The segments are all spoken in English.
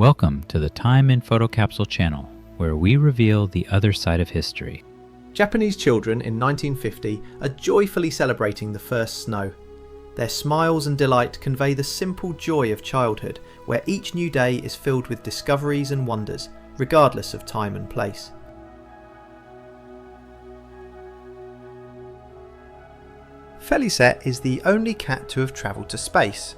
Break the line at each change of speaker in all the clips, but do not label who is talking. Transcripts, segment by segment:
Welcome to the Time in Photo Capsule channel, where we reveal the other side of history.
Japanese children in 1950 are joyfully celebrating the first snow. Their smiles and delight convey the simple joy of childhood, where each new day is filled with discoveries and wonders, regardless of time and place. Felicette is the only cat to have travelled to space.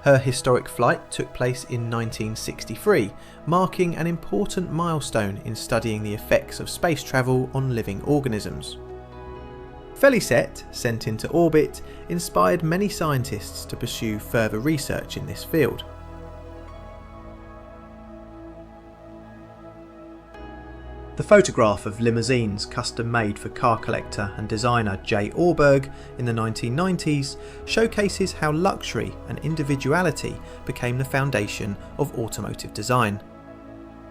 Her historic flight took place in 1963, marking an important milestone in studying the effects of space travel on living organisms. Felicette, sent into orbit, inspired many scientists to pursue further research in this field. The photograph of limousines custom made for car collector and designer J. Orberg in the 1990s showcases how luxury and individuality became the foundation of automotive design.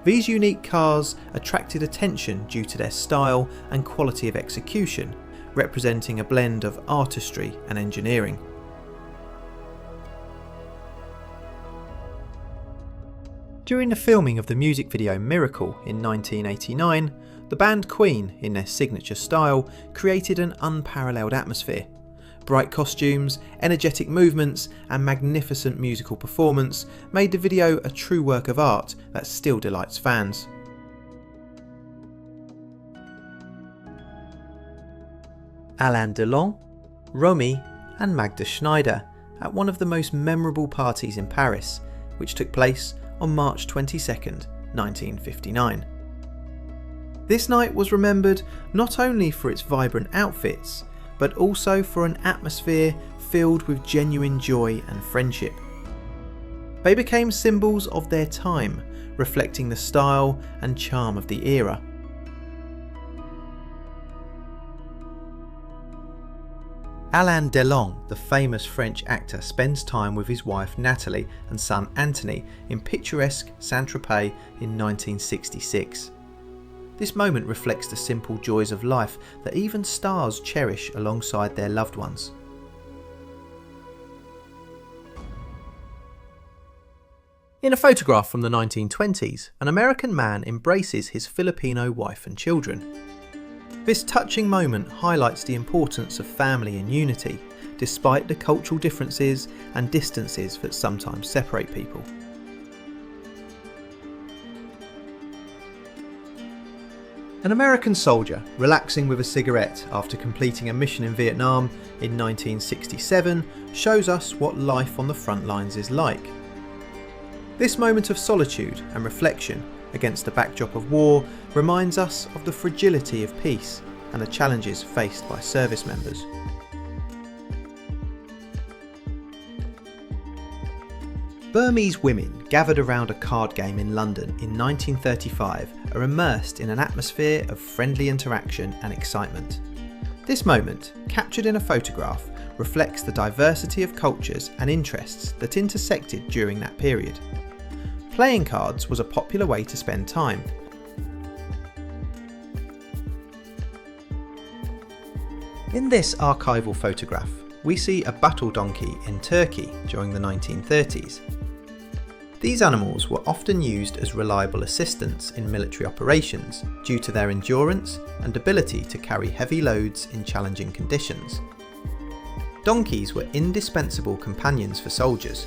These unique cars attracted attention due to their style and quality of execution, representing a blend of artistry and engineering. During the filming of the music video Miracle in 1989, the band Queen, in their signature style, created an unparalleled atmosphere. Bright costumes, energetic movements, and magnificent musical performance made the video a true work of art that still delights fans. Alain Delon, Romy, and Magda Schneider at one of the most memorable parties in Paris, which took place on March 22, 1959. This night was remembered not only for its vibrant outfits, but also for an atmosphere filled with genuine joy and friendship. They became symbols of their time, reflecting the style and charm of the era. Alain Delon, the famous French actor, spends time with his wife Natalie and son Anthony in picturesque Saint-Tropez in 1966. This moment reflects the simple joys of life that even stars cherish alongside their loved ones. In a photograph from the 1920s, an American man embraces his Filipino wife and children. This touching moment highlights the importance of family and unity, despite the cultural differences and distances that sometimes separate people. An American soldier relaxing with a cigarette after completing a mission in Vietnam in 1967 shows us what life on the front lines is like. This moment of solitude and reflection against the backdrop of war reminds us of the fragility of peace and the challenges faced by service members. Burmese women gathered around a card game in London in 1935 are immersed in an atmosphere of friendly interaction and excitement. This moment, captured in a photograph, reflects the diversity of cultures and interests that intersected during that period. Playing cards was a popular way to spend time. In this archival photograph, we see a battle donkey in Turkey during the 1930s. These animals were often used as reliable assistants in military operations due to their endurance and ability to carry heavy loads in challenging conditions. Donkeys were indispensable companions for soldiers.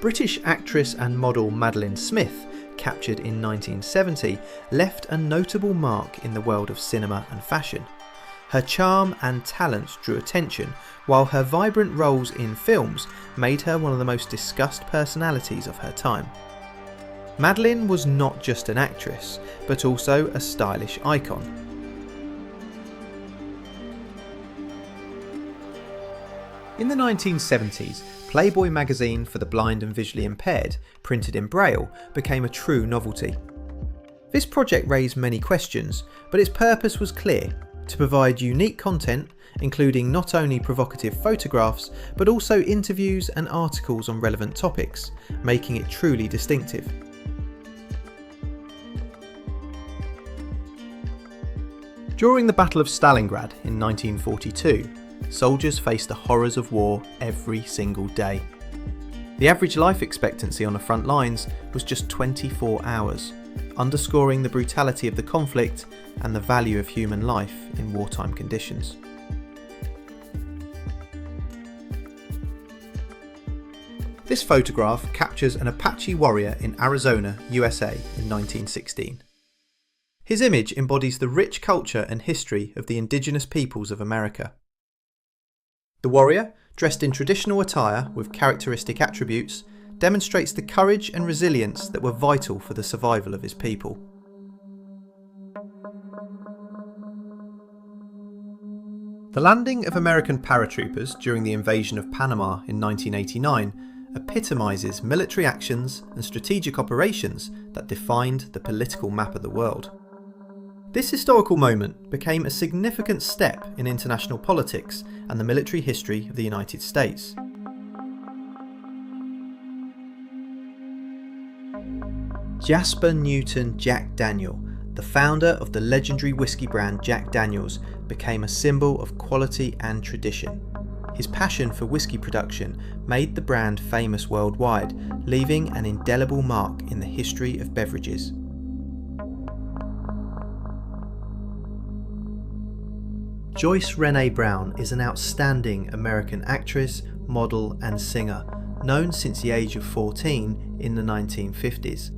British actress and model Madeline Smith, captured in 1970, left a notable mark in the world of cinema and fashion. Her charm and talent drew attention, while her vibrant roles in films made her one of the most discussed personalities of her time. Madeline was not just an actress, but also a stylish icon. In the 1970s, Playboy magazine for the blind and visually impaired, printed in Braille, became a true novelty. This project raised many questions, but its purpose was clear: to provide unique content, including not only provocative photographs, but also interviews and articles on relevant topics, making it truly distinctive. During the Battle of Stalingrad in 1942, soldiers faced the horrors of war every single day. The average life expectancy on the front lines was just 24 hours, underscoring the brutality of the conflict and the value of human life in wartime conditions. This photograph captures an Apache warrior in Arizona, USA in 1916. His image embodies the rich culture and history of the indigenous peoples of America. The warrior, dressed in traditional attire with characteristic attributes, demonstrates the courage and resilience that were vital for the survival of his people. The landing of American paratroopers during the invasion of Panama in 1989 epitomises military actions and strategic operations that defined the political map of the world. This historical moment became a significant step in international politics and the military history of the United States. Jasper Newton Jack Daniel, the founder of the legendary whiskey brand Jack Daniel's, became a symbol of quality and tradition. His passion for whiskey production made the brand famous worldwide, leaving an indelible mark in the history of beverages. Joyce Renee Brown is an outstanding American actress, model and singer, known since the age of 14 in the 1950s.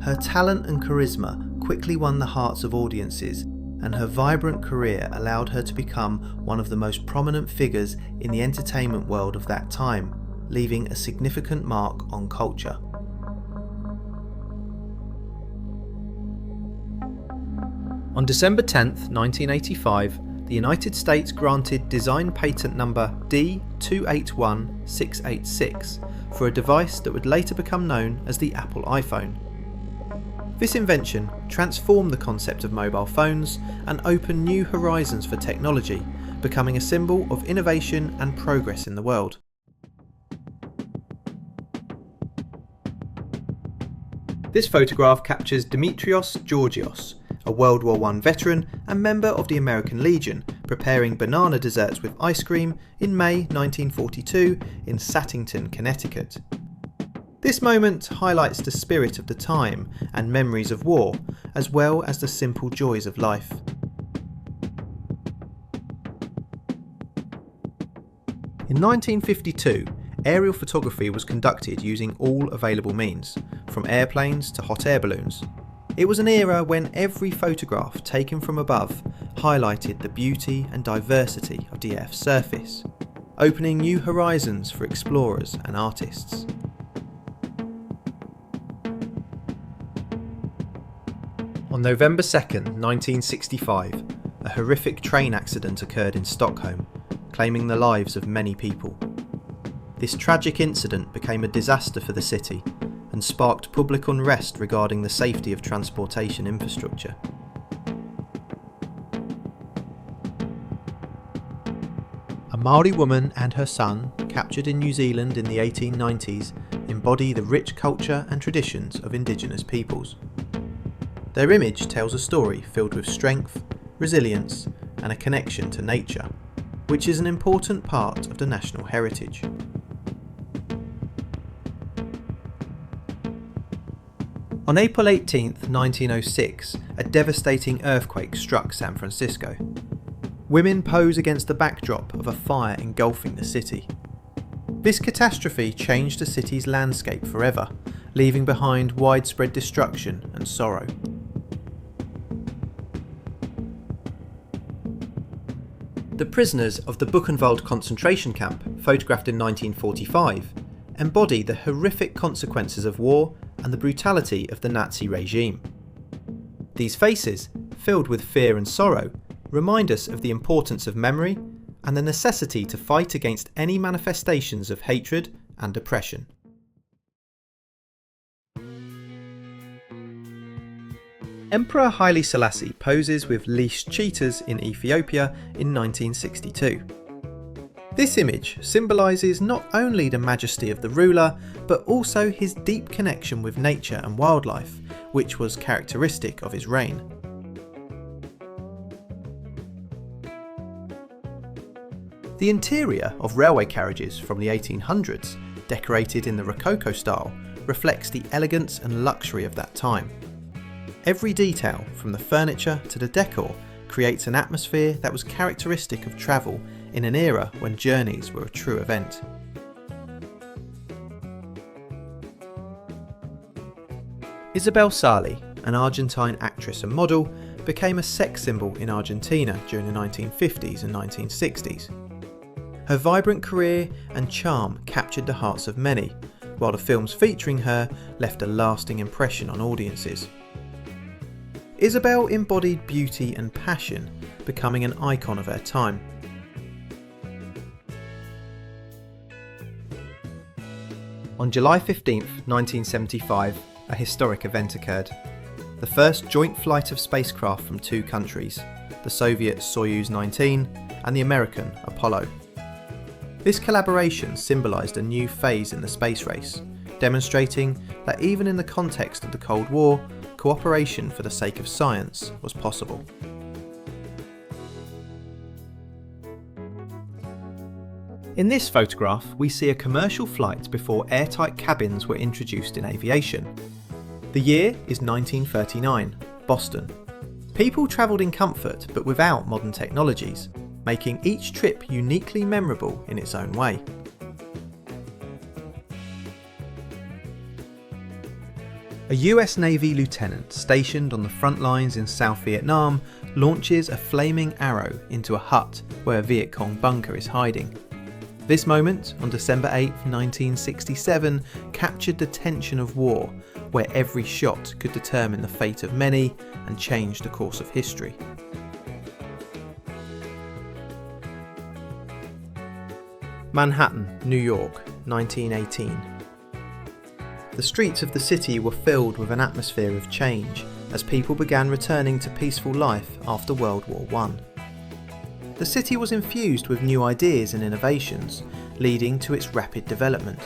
Her talent and charisma quickly won the hearts of audiences, and her vibrant career allowed her to become one of the most prominent figures in the entertainment world of that time, leaving a significant mark on culture. On December 10, 1985, the United States granted design patent number D281686 for a device that would later become known as the Apple iPhone. This invention transformed the concept of mobile phones and opened new horizons for technology, becoming a symbol of innovation and progress in the world. This photograph captures Dimitrios Georgios, a World War I veteran and member of the American Legion, preparing banana desserts with ice cream in May 1942 in Sattington, Connecticut. This moment highlights the spirit of the time and memories of war, as well as the simple joys of life. In 1952, aerial photography was conducted using all available means, from airplanes to hot air balloons. It was an era when every photograph taken from above highlighted the beauty and diversity of the Earth's surface, opening new horizons for explorers and artists. On November 2nd, 1965, a horrific train accident occurred in Stockholm, claiming the lives of many people. This tragic incident became a disaster for the city and sparked public unrest regarding the safety of transportation infrastructure. A Maori woman and her son, captured in New Zealand in the 1890s, embody the rich culture and traditions of indigenous peoples. Their image tells a story filled with strength, resilience, and a connection to nature, which is an important part of the national heritage. On April 18, 1906, a devastating earthquake struck San Francisco. Women pose against the backdrop of a fire engulfing the city. This catastrophe changed the city's landscape forever, leaving behind widespread destruction and sorrow. The prisoners of the Buchenwald concentration camp, photographed in 1945, embody the horrific consequences of war and the brutality of the Nazi regime. These faces, filled with fear and sorrow, remind us of the importance of memory and the necessity to fight against any manifestations of hatred and oppression. Emperor Haile Selassie poses with leashed cheetahs in Ethiopia in 1962. This image symbolises not only the majesty of the ruler, but also his deep connection with nature and wildlife, which was characteristic of his reign. The interior of railway carriages from the 1800s, decorated in the Rococo style, reflects the elegance and luxury of that time. Every detail, from the furniture to the decor, creates an atmosphere that was characteristic of travel in an era when journeys were a true event. Isabel Sarli, an Argentine actress and model, became a sex symbol in Argentina during the 1950s and 1960s. Her vibrant career and charm captured the hearts of many, while the films featuring her left a lasting impression on audiences. Isabel embodied beauty and passion, becoming an icon of her time. On July 15, 1975, a historic event occurred. The first joint flight of spacecraft from two countries, the Soviet Soyuz 19 and the American Apollo. This collaboration symbolised a new phase in the space race, demonstrating that even in the context of the Cold War, cooperation for the sake of science was possible. In this photograph, we see a commercial flight before airtight cabins were introduced in aviation. The year is 1939, Boston. People travelled in comfort but without modern technologies, making each trip uniquely memorable in its own way. A US Navy lieutenant stationed on the front lines in South Vietnam launches a flaming arrow into a hut where a Viet Cong bunker is hiding. This moment, on December 8, 1967, captured the tension of war, where every shot could determine the fate of many and change the course of history. Manhattan, New York, 1918. The streets of the city were filled with an atmosphere of change as people began returning to peaceful life after World War I. The city was infused with new ideas and innovations, leading to its rapid development.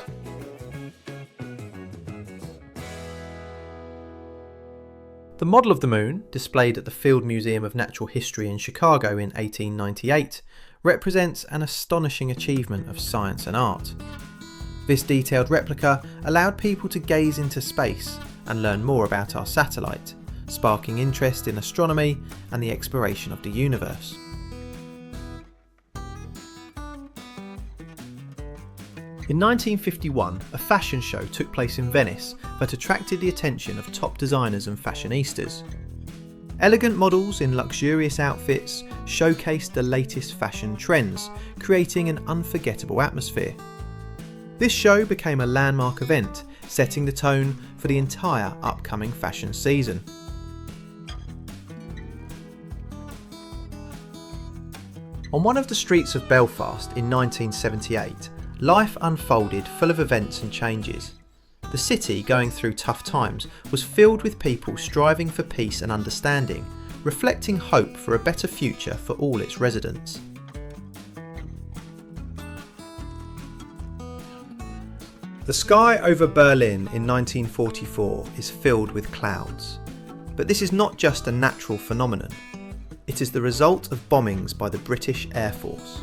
The model of the moon, displayed at the Field Museum of Natural History in Chicago in 1898, represents an astonishing achievement of science and art. This detailed replica allowed people to gaze into space and learn more about our satellite, sparking interest in astronomy and the exploration of the universe. In 1951, a fashion show took place in Venice that attracted the attention of top designers and fashionistas. Elegant models in luxurious outfits showcased the latest fashion trends, creating an unforgettable atmosphere. This show became a landmark event, setting the tone for the entire upcoming fashion season. On one of the streets of Belfast in 1978, life unfolded full of events and changes. The city, going through tough times, was filled with people striving for peace and understanding, reflecting hope for a better future for all its residents. The sky over Berlin in 1944 is filled with clouds. But this is not just a natural phenomenon. It is the result of bombings by the British Air Force.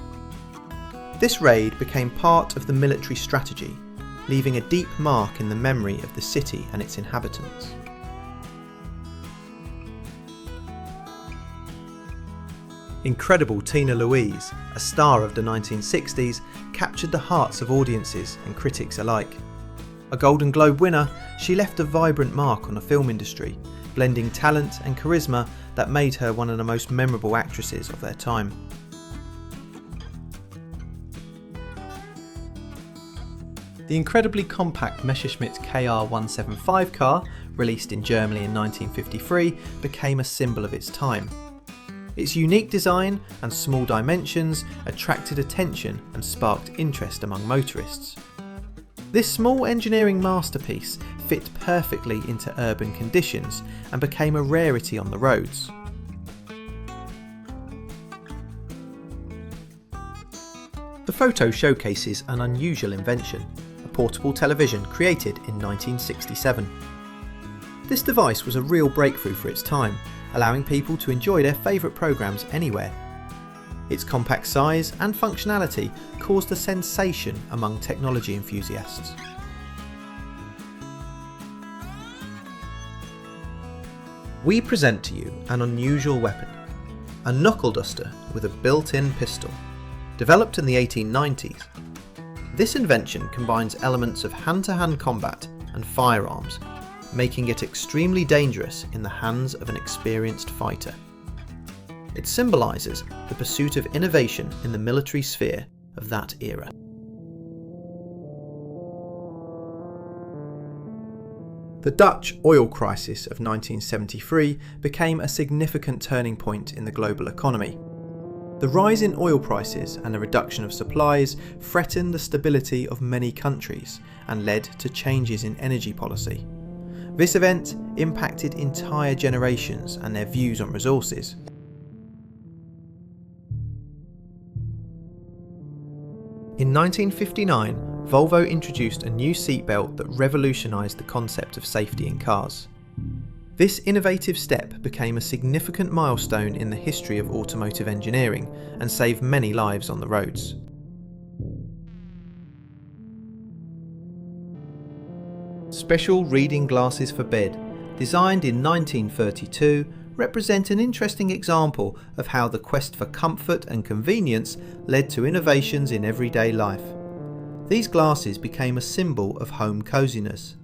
This raid became part of the military strategy, leaving a deep mark in the memory of the city and its inhabitants. Incredible Tina Louise, a star of the 1960s, captured the hearts of audiences and critics alike. A Golden Globe winner, she left a vibrant mark on the film industry, blending talent and charisma that made her one of the most memorable actresses of their time. The incredibly compact Messerschmitt KR-175 car, released in Germany in 1953, became a symbol of its time. Its unique design and small dimensions attracted attention and sparked interest among motorists. This small engineering masterpiece fit perfectly into urban conditions and became a rarity on the roads. The photo showcases an unusual invention, a portable television created in 1967. This device was a real breakthrough for its time, allowing people to enjoy their favourite programmes anywhere. Its compact size and functionality caused a sensation among technology enthusiasts. We present to you an unusual weapon, a knuckle duster with a built-in pistol. Developed in the 1890s, this invention combines elements of hand-to-hand combat and firearms, making it extremely dangerous in the hands of an experienced fighter. It symbolises the pursuit of innovation in the military sphere of that era. The Dutch oil crisis of 1973 became a significant turning point in the global economy. The rise in oil prices and a reduction of supplies threatened the stability of many countries and led to changes in energy policy. This event impacted entire generations and their views on resources. In 1959, Volvo introduced a new seatbelt that revolutionised the concept of safety in cars. This innovative step became a significant milestone in the history of automotive engineering and saved many lives on the roads. Special reading glasses for bed, designed in 1932, represent an interesting example of how the quest for comfort and convenience led to innovations in everyday life. These glasses became a symbol of home coziness.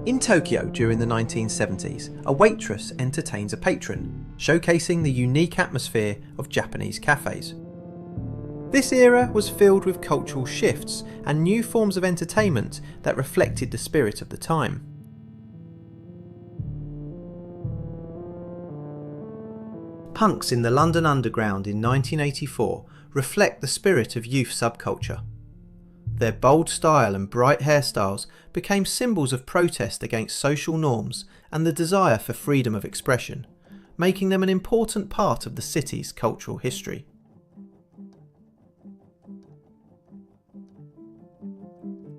In Tokyo during the 1970s, a waitress entertains a patron, showcasing the unique atmosphere of Japanese cafes. This era was filled with cultural shifts and new forms of entertainment that reflected the spirit of the time. Punks in the London Underground in 1984 reflect the spirit of youth subculture. Their bold style and bright hairstyles became symbols of protest against social norms and the desire for freedom of expression, making them an important part of the city's cultural history.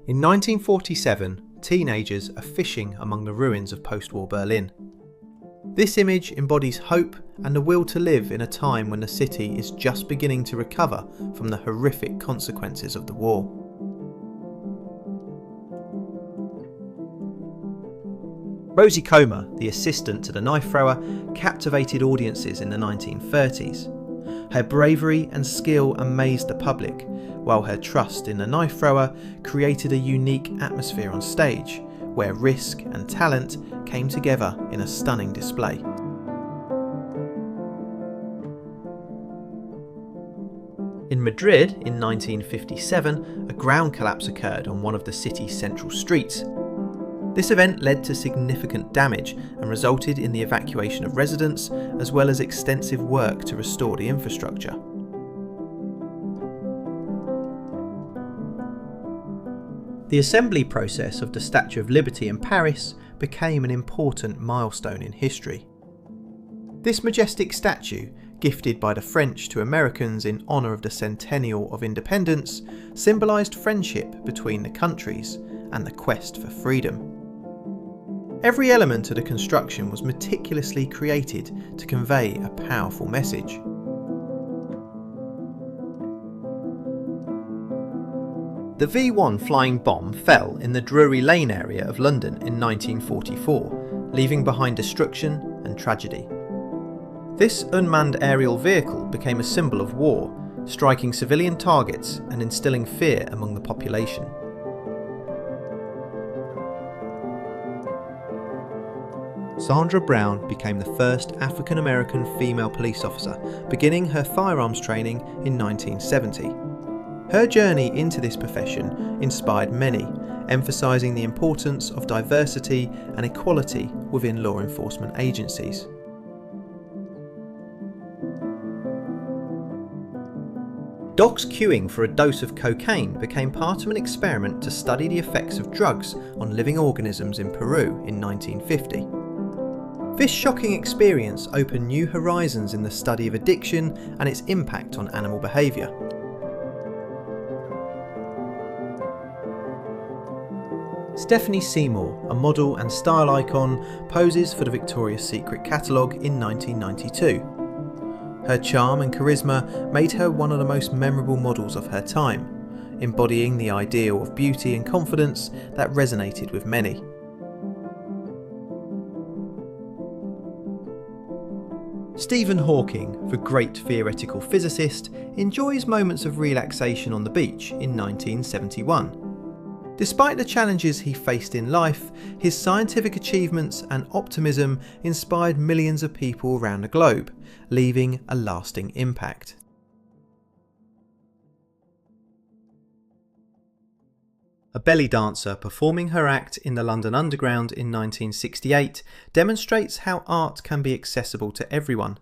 In 1947, teenagers are fishing among the ruins of post-war Berlin. This image embodies hope and the will to live in a time when the city is just beginning to recover from the horrific consequences of the war. Rosie Comer, the assistant to the knife thrower, captivated audiences in the 1930s. Her bravery and skill amazed the public, while her trust in the knife thrower created a unique atmosphere on stage, where risk and talent came together in a stunning display. In Madrid in 1957, a ground collapse occurred on one of the city's central streets. This event led to significant damage and resulted in the evacuation of residents, as well as extensive work to restore the infrastructure. The assembly process of the Statue of Liberty in Paris became an important milestone in history. This majestic statue, gifted by the French to Americans in honour of the centennial of independence, symbolised friendship between the countries and the quest for freedom. Every element of the construction was meticulously created to convey a powerful message. The V-1 flying bomb fell in the Drury Lane area of London in 1944, leaving behind destruction and tragedy. This unmanned aerial vehicle became a symbol of war, striking civilian targets and instilling fear among the population. Sandra Brown became the first African-American female police officer, beginning her firearms training in 1970. Her journey into this profession inspired many, emphasising the importance of diversity and equality within law enforcement agencies. Docs queuing for a dose of cocaine became part of an experiment to study the effects of drugs on living organisms in Peru in 1950. This shocking experience opened new horizons in the study of addiction and its impact on animal behaviour. Stephanie Seymour, a model and style icon, poses for the Victoria's Secret catalogue in 1992. Her charm and charisma made her one of the most memorable models of her time, embodying the ideal of beauty and confidence that resonated with many. Stephen Hawking, the great theoretical physicist, enjoys moments of relaxation on the beach in 1971. Despite the challenges he faced in life, his scientific achievements and optimism inspired millions of people around the globe, leaving a lasting impact. A belly dancer performing her act in the London Underground in 1968 demonstrates how art can be accessible to everyone.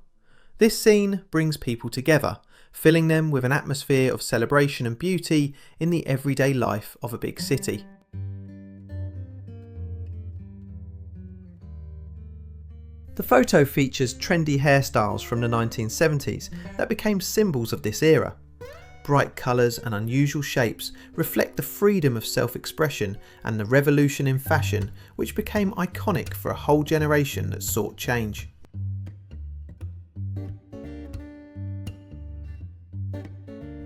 This scene brings people together, filling them with an atmosphere of celebration and beauty in the everyday life of a big city. The photo features trendy hairstyles from the 1970s that became symbols of this era. Bright colours and unusual shapes reflect the freedom of self-expression and the revolution in fashion which became iconic for a whole generation that sought change.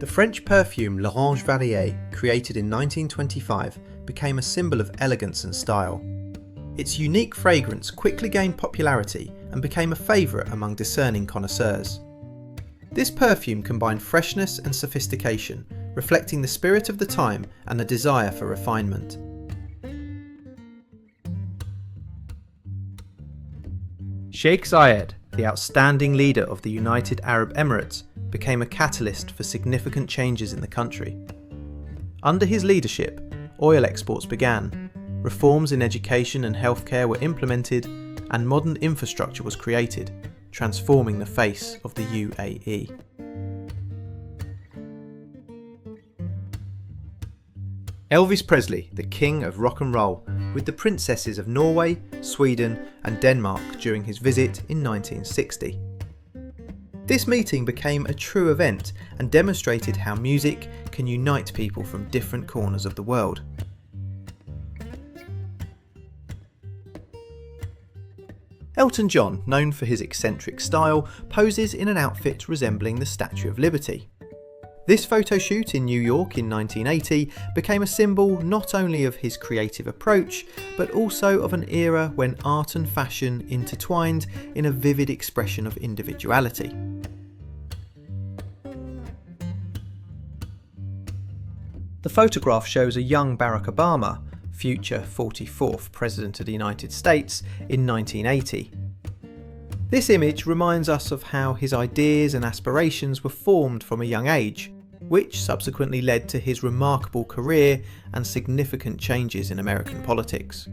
The French perfume L'Orange Varié, created in 1925, became a symbol of elegance and style. Its unique fragrance quickly gained popularity and became a favourite among discerning connoisseurs. This perfume combined freshness and sophistication, reflecting the spirit of the time and the desire for refinement. Sheikh Zayed, the outstanding leader of the United Arab Emirates, became a catalyst for significant changes in the country. Under his leadership, oil exports began, reforms in education and healthcare were implemented, and modern infrastructure was created, transforming the face of the UAE. Elvis Presley, the king of rock and roll, with the princesses of Norway, Sweden and Denmark during his visit in 1960. This meeting became a true event and demonstrated how music can unite people from different corners of the world. Elton John, known for his eccentric style, poses in an outfit resembling the Statue of Liberty. This photo shoot in New York in 1980 became a symbol not only of his creative approach, but also of an era when art and fashion intertwined in a vivid expression of individuality. The photograph shows a young Barack Obama, future 44th President of the United States, in 1980. This image reminds us of how his ideas and aspirations were formed from a young age, which subsequently led to his remarkable career and significant changes in American politics.